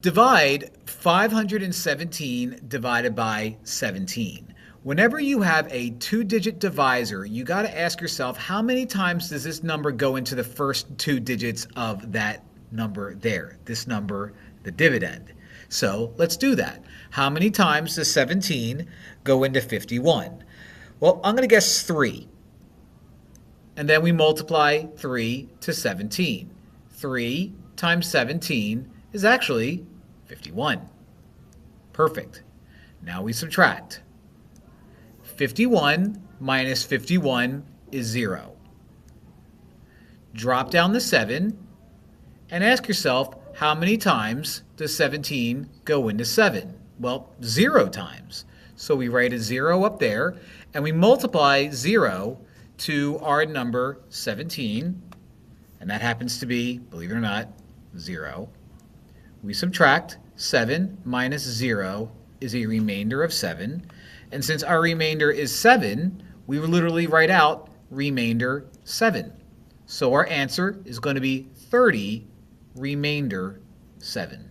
Divide 517 divided by 17. Whenever you have a two-digit divisor, you got to ask yourself, how many times does this number go into the first two digits of that number there? This number, the dividend. So let's do that. How many times does 17 go into 51? Well, I'm going to guess 3. And then we multiply 3 to 17. 3 times 17 is actually 51. Perfect. Now we subtract. 51 minus 51 is 0. Drop down the 7 and ask yourself, how many times does 17 go into 7? Well, 0 times. So we write a 0 up there and we multiply 0 to our number 17, and that happens to be, believe it or not, 0. We subtract. 7 minus 0 is a remainder of 7. And since our remainder is 7, we will literally write out remainder 7. So our answer is going to be 30 remainder 7.